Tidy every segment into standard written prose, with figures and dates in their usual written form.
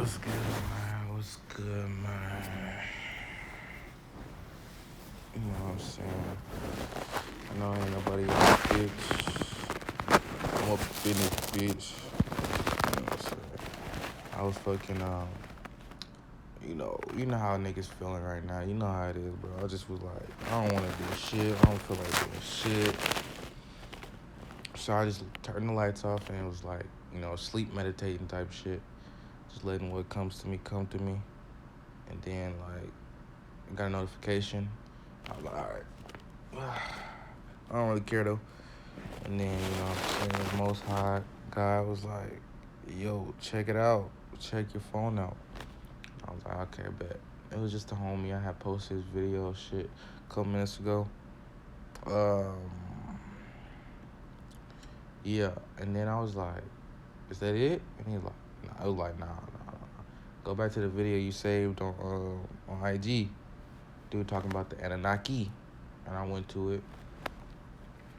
What's good, man? What's good, man? You know what I'm saying? I know ain't nobody in this bitch. I'm up in this bitch. You know what I'm saying? I was fucking, you know how niggas feeling right now. You know how it is, bro. I just was like, I don't want to do shit. I don't feel like doing shit. So I just turned the lights off and it was like, sleep meditating type shit. Just letting what comes to me come to me. And then, like, I got a notification. I was like, alright. I don't really care though. And then, what I'm saying, the Most High God was like, yo, check it out. Check your phone out. I was like, okay, bet. It was just a homie. I had posted his video shit a couple minutes ago. Yeah. And then I was like, is that it? And he was like, nah. I was like, nah. Go back to the video you saved on IG. Dude talking about the Anunnaki. And I went to it.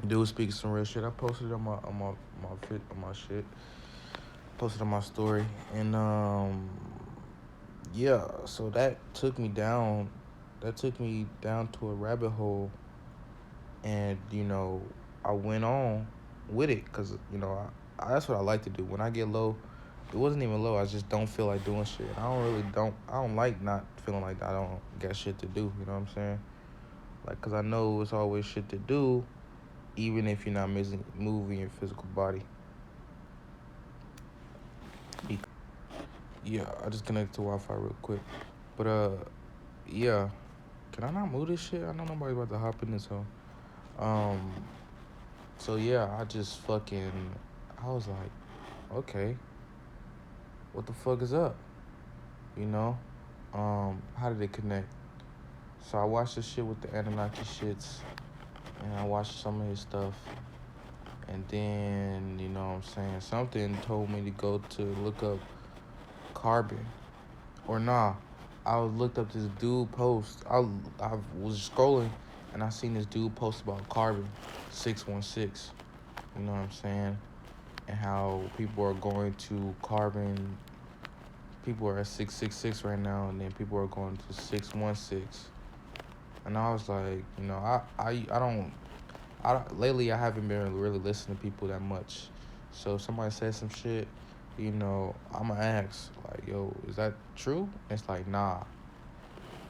Dude speaking some real shit. I posted it on my shit. Posted on my story. And yeah, so that took me down to a rabbit hole. And, I went on with it because, that's what I like to do. When I get low, it wasn't even low. I just don't feel like doing shit. I don't like not feeling like I don't got shit to do. You know what I'm saying? Like, because I know it's always shit to do, even if you're not moving your physical body. Yeah, I just connected to Wi-Fi real quick. But, yeah. Can I not move this shit? I know nobody's about to hop in this hole. So, yeah, I was like, okay, what the fuck is up? How did it connect? So I watched the shit with the Anunnaki shits, and I watched some of his stuff. And then, something told me to go to look up carbon. Or nah, I looked up this dude post. I was scrolling, and I seen this dude post about Carbon616. You know what I'm saying? And how people are going to carbon. People are at 666 right now, and then people are going to 616. And I was like, lately I haven't been really listening to people that much. So if somebody says some shit, I'ma ask, like, yo, is that true? And it's like, nah,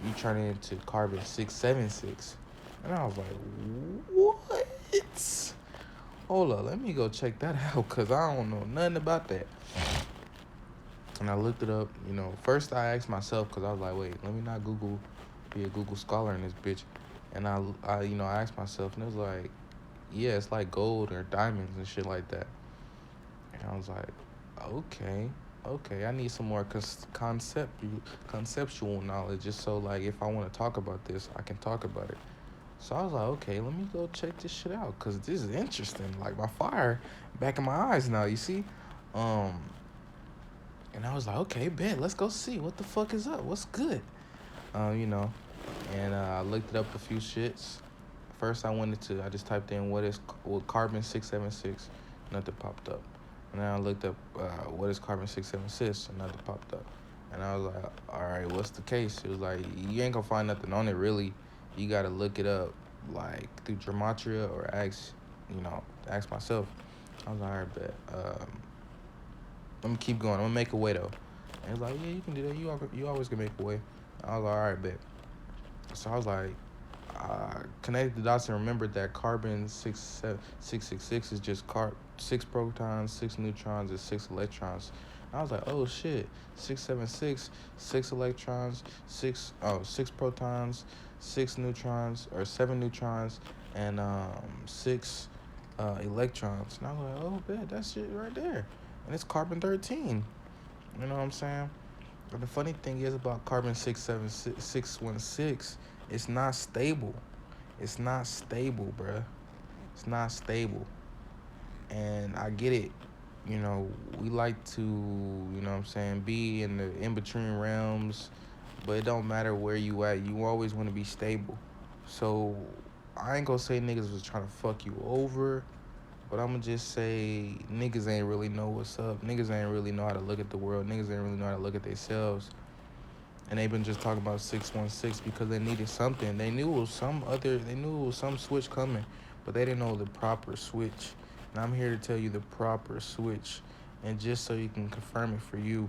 you turn it into Carbon676. And I was like, what? Hold up, let me go check that out, because I don't know nothing about that. And I looked it up, first I asked myself, because I was like, wait, let me not be a Google scholar in this bitch. And I asked myself, and it was like, yeah, it's like gold or diamonds and shit like that. And I was like, okay, I need some more conceptual knowledge, just so, like, if I want to talk about this, I can talk about it. So I was like, okay, let me go check this shit out, because this is interesting. Like, my fire back in my eyes now, you see? And I was like, okay, bet, let's go see what the fuck is up, what's good, And I looked it up a few shits. First, I just typed in what Carbon676, nothing popped up. And then I looked up what is Carbon676, and nothing popped up. And I was like, all right, what's the case? It was like, you ain't gonna find nothing on it really. You gotta look it up, like, through Gematria or ask myself. I was like, all right, bet. I'm gonna keep going. I'm gonna make a way though. And he's like, yeah, you can do that. You always can make a way. I was like, all right, bet. So I was like, connected the dots and remembered that Carbon666 is just 6 protons, 6 neutrons, and 6 electrons. And I was like, oh shit, 676, 6 electrons, 6 protons, 6 neutrons, or 7 neutrons, and 6 electrons. And I was like, oh bet, that's shit right there. And it's carbon-13. You know what I'm saying? And the funny thing is about Carbon676, it's not stable. It's not stable, bruh. It's not stable. And I get it. We like to, be in the in-between realms, but it don't matter where you at. You always want to be stable. So I ain't gonna say niggas was trying to fuck you over, But I'ma just say niggas ain't really know what's up. Niggas ain't really know how to look at the world. Niggas ain't really know how to look at themselves. And they been just talking about 616 because they needed something. They knew it was some switch coming, but they didn't know the proper switch. And I'm here to tell you the proper switch. And just so you can confirm it for you,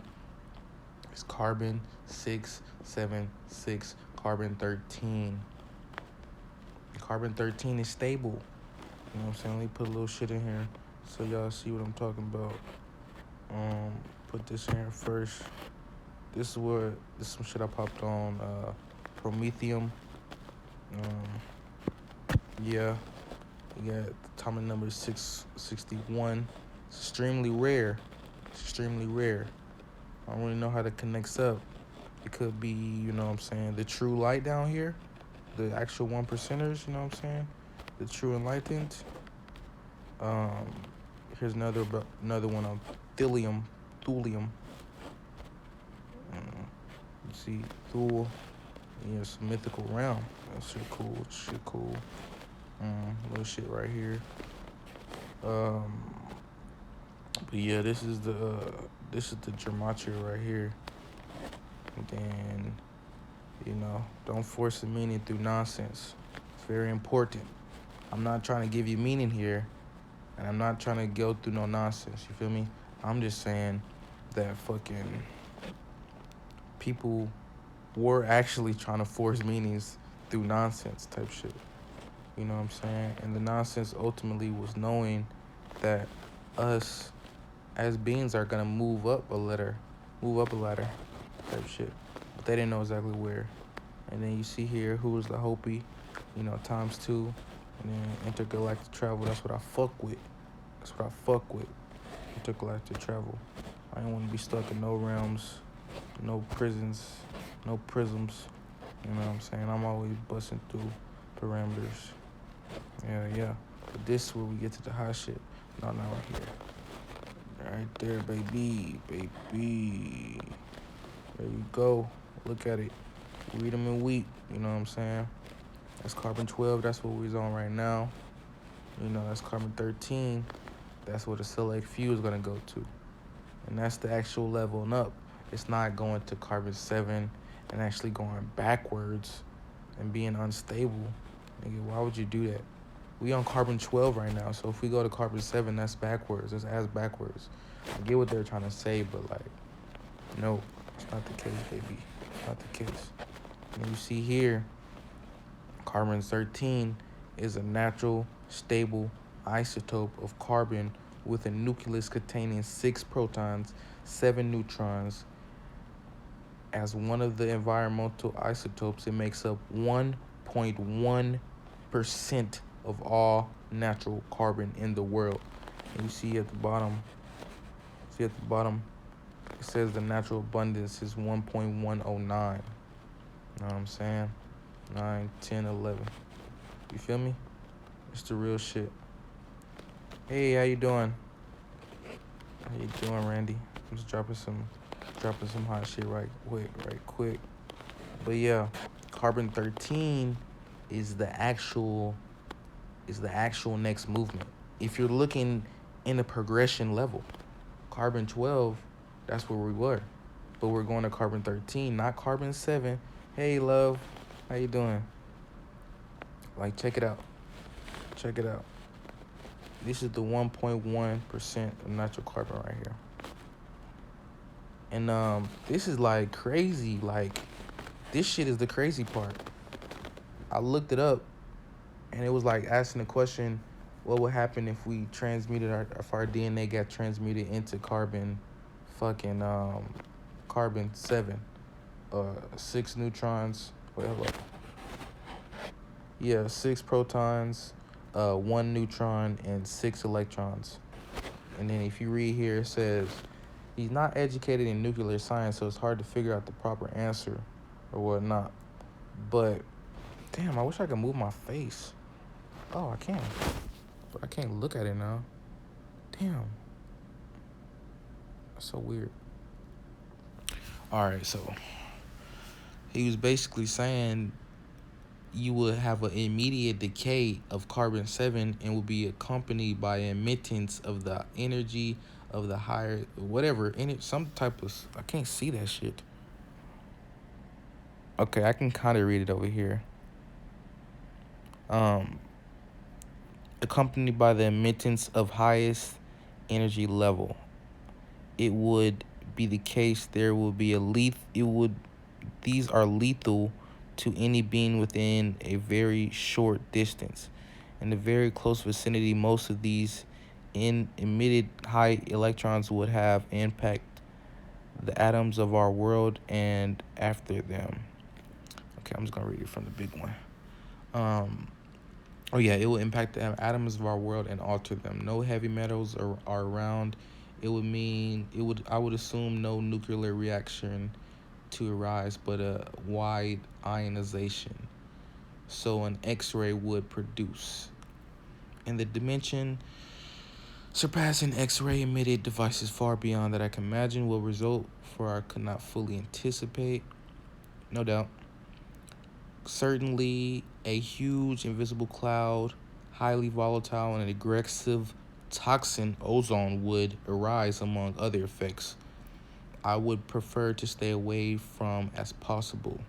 it's carbon 676, carbon 13. Carbon 13 is stable. You know what I'm saying? Let me put a little shit in here so y'all see what I'm talking about. Put this in here first. This is some shit I popped on Promethium. Yeah, we got the atomic number 661. It's extremely rare. I don't really know how that connects up. It could be, you know what I'm saying, the true light down here, the actual 1%ers, you know what I'm saying, the true enlightened. Here's another one on thulium. You see, Thule. Yeah, it's a mythical realm. That shit cool. Little shit right here. But yeah, this is the gematria right here. And then, you know, don't force the meaning through nonsense. It's very important. I'm not trying to give you meaning here, and I'm not trying to go through no nonsense. You feel me? I'm just saying that fucking people were actually trying to force meanings through nonsense type shit. You know what I'm saying? And the nonsense ultimately was knowing that us as beings are gonna move up a ladder type shit. But they didn't know exactly where. And then you see here who was the Hopi, you know, ×2. And then intergalactic travel, that's what I fuck with. Intergalactic travel. I ain't wanna be stuck in no realms, no prisons, no prisms. You know what I'm saying? I'm always busting through parameters. Yeah. But this is where we get to the hot shit. No, right here. Right there, baby. There you go. Look at it. Read them and weep. You know what I'm saying? That's carbon 12. That's what we're on right now. You know, that's carbon 13. That's where the select few is going to go to. And that's the actual leveling up. It's not going to carbon 7 and actually going backwards and being unstable. Nigga, why would you do that? We on carbon 12 right now, so if we go to carbon 7, that's backwards. That's as backwards. I get what they're trying to say, but like, no, it's not the case, baby. It's not the case. And you see here, carbon 13 is a natural, stable isotope of carbon with a nucleus containing 6 protons, 7 neutrons. As one of the environmental isotopes, it makes up 1.1% of all natural carbon in the world. And you see at the bottom, it says the natural abundance is 1.109. You know what I'm saying? 9, 10, 11. You feel me? It's the real shit. Hey, how you doing? Randy? I'm just dropping some hot shit right quick. But yeah, carbon 13 is the actual next movement. If you're looking in a progression level, carbon 12, that's where we were. But we're going to carbon 13, not carbon 7. Hey, love. How you doing? Like, check it out. This is the 1.1% of natural carbon right here. And this is like crazy. Like, this shit is the crazy part. I looked it up, and it was like asking the question, what would happen if we transmuted if our DNA got transmuted into carbon 7, 6 neutrons, whatever. Yeah, 6 protons, 1 neutron, and 6 electrons. And then if you read here, it says, he's not educated in nuclear science, so it's hard to figure out the proper answer or whatnot. But, damn, I wish I could move my face. Oh, I can. But I can't look at it now. Damn. That's so weird. All right, so he was basically saying you would have an immediate decay of carbon-7 and will be accompanied by emittance of the energy of the higher whatever in it, some type of, I can't see that shit. Okay, I can kind of read it over here. Um, accompanied by the emittance of highest energy level. It would be the case there will be a these are lethal to any being within a very short distance. In the very close vicinity, most of these emitted high electrons would have impact the atoms of our world and after them. Okay, I'm just gonna read it from the big one. Oh yeah, it will impact the atoms of our world and alter them. No heavy metals are around. It would mean I would assume no nuclear reaction to arise, but a wide ionization. So an X-ray would produce. In the dimension surpassing X-ray emitted devices far beyond that I can imagine will result, for I could not fully anticipate. No doubt. Certainly a huge invisible cloud, highly volatile and aggressive toxin ozone would arise among other effects I would prefer to stay away from as possible.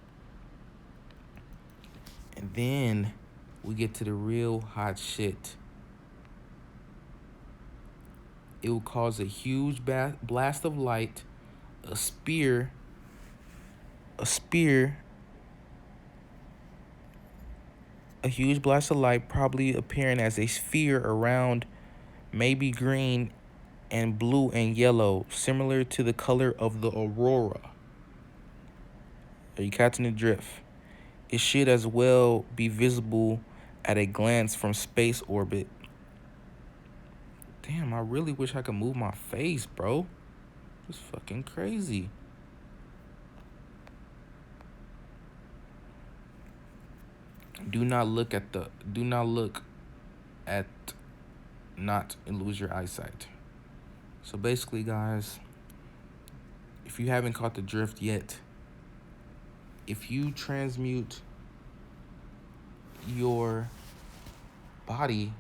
And then we get to the real hot shit. It will cause a huge blast of light, a spear, a spear, a huge blast of light, probably appearing as a sphere around, maybe green and blue and yellow, similar to the color of the aurora. Are you catching the drift? It should as well be visible at a glance from space orbit. Damn, I really wish I could move my face, bro. It's fucking crazy. Do not look at not and lose your eyesight. So basically, guys, if you haven't caught the drift yet, if you transmute your body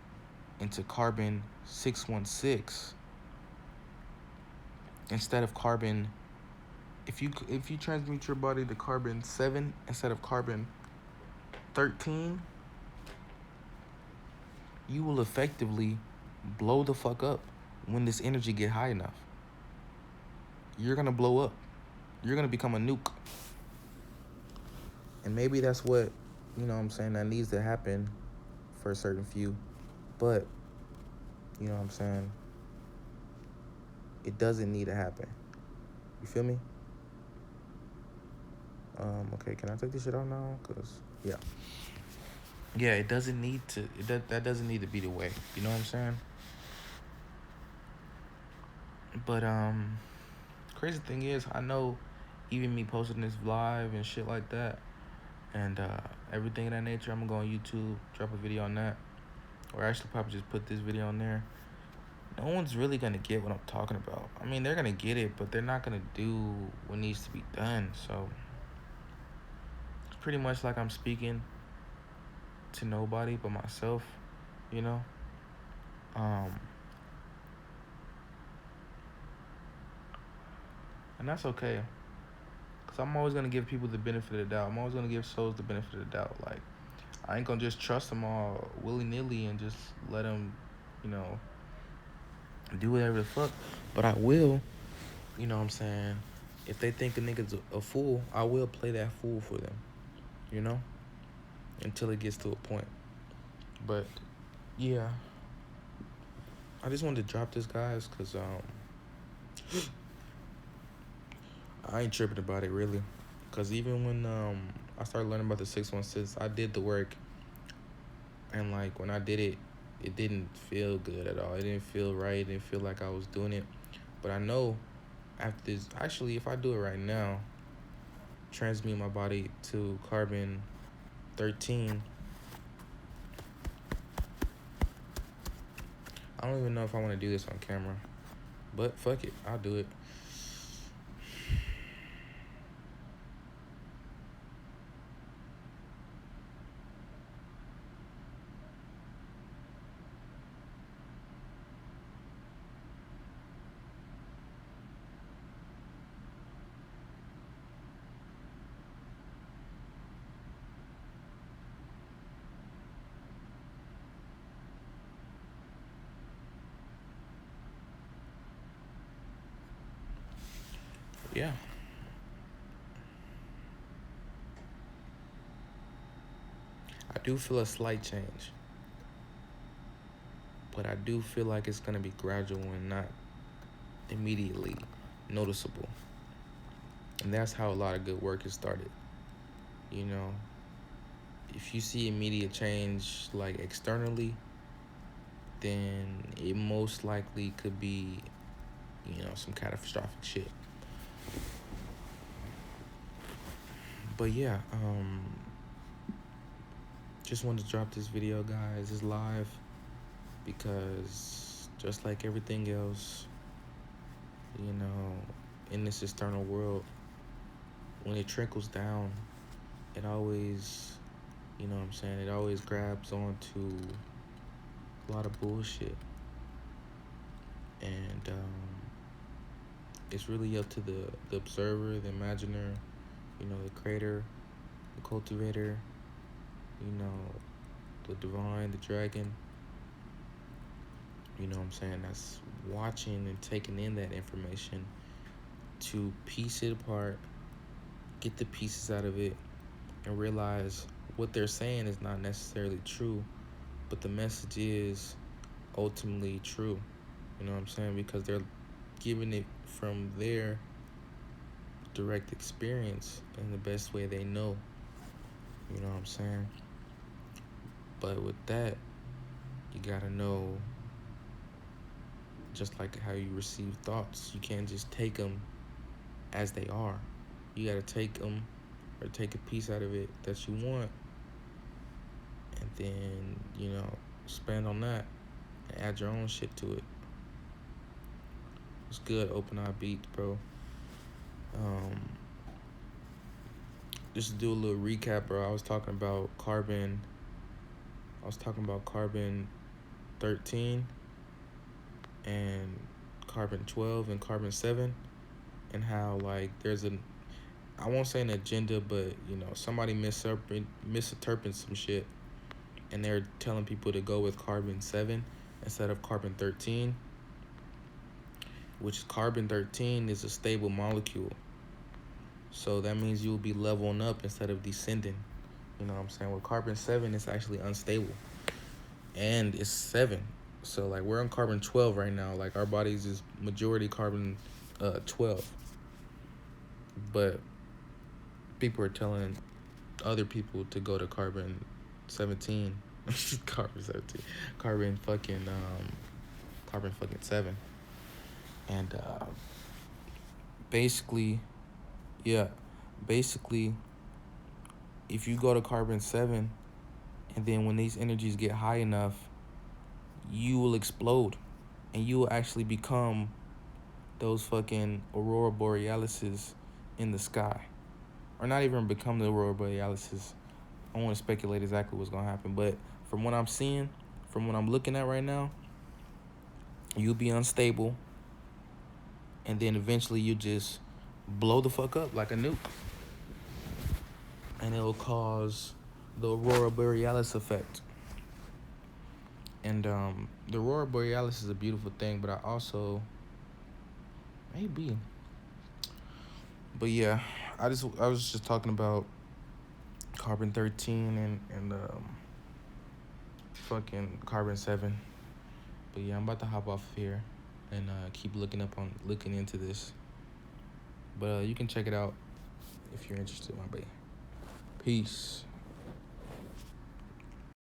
into carbon-616 instead of carbon, if you transmute your body to carbon-7 instead of carbon-13, you will effectively blow the fuck up when this energy get high enough. You're gonna blow up. You're gonna become a nuke. And maybe that's what, you know what I'm saying, that needs to happen for a certain few. But, you know what I'm saying, it doesn't need to happen. You feel me? Okay, can I take this shit out now? Cause yeah, it doesn't need to. That doesn't need to be the way. You know what I'm saying? But crazy thing is, I know even me posting this live and shit like that, and everything of that nature, I'm gonna go on YouTube, drop a video on that, or actually probably just put this video on there. No one's really gonna get what I'm talking about. I mean, they're gonna get it, but they're not gonna do what needs to be done. So it's pretty much like I'm speaking to nobody but myself, you know. And that's okay, cause I'm always gonna give people the benefit of the doubt. I'm always gonna give souls the benefit of the doubt. Like, I ain't gonna just trust them all willy-nilly and just let them, you know, do whatever the fuck. But I will, you know what I'm saying, if they think a nigga's a fool, I will play that fool for them, you know, until it gets to a point. But yeah, I just wanted to drop this, guys, cause I ain't tripping about it really, cause even when I started learning about the 616, I did the work, and like when I did it, it didn't feel good at all. It didn't feel right. It didn't feel like I was doing it. But I know after this, actually, if I do it right now, transmute my body to carbon-13, I don't even know if I want to do this on camera, but fuck it, I'll do it. yeah. I do feel a slight change, but I do feel like it's gonna be gradual and not immediately noticeable. And that's how a lot of good work is started. You know, if you see immediate change like externally, then it most likely could be, some catastrophic shit. But yeah, just wanted to drop this video, guys. It's live because just like everything else, in this external world, when it trickles down, it always, it always grabs onto a lot of bullshit. And it's really up to the observer, the imaginer, the creator, the cultivator, the divine, the dragon, that's watching and taking in that information to piece it apart, get the pieces out of it, and realize what they're saying is not necessarily true, but the message is ultimately true. Because they're giving it from their direct experience in the best way they know. But with that, you gotta know, just like how you receive thoughts, you can't just take them as they are. You gotta take them or take a piece out of it that you want, and then, expand on that and add your own shit to it. It's good, Open Eye Beats, bro. Just to do a little recap, bro. I was talking about carbon 13 and carbon 12 and carbon 7, and how like there's I won't say an agenda, but somebody misinterprets some shit, and they're telling people to go with carbon 7 instead of carbon 13, which carbon 13 is a stable molecule. So that means you'll be leveling up instead of descending. With carbon 7, it's actually unstable, and it's 7. So like we're on carbon 12 right now. Like our bodies is majority carbon 12, but people are telling other people to go to carbon 17. Carbon 17, carbon fucking 7. And basically if you go to carbon 7, and then when these energies get high enough, you will explode, and you will actually become those fucking aurora borealises in the sky. Or not even become the aurora borealises. I don't want to speculate exactly what's going to happen, but from what I'm seeing, from what I'm looking at right now, you'll be unstable, and then eventually you just blow the fuck up like a nuke, and it'll cause the aurora borealis effect. And the aurora borealis is a beautiful thing, but I also maybe, but yeah, I was just talking about carbon 13 and fucking carbon 7. But yeah, I'm about to hop off here and keep looking into this. But you can check it out if you're interested, my baby. Peace.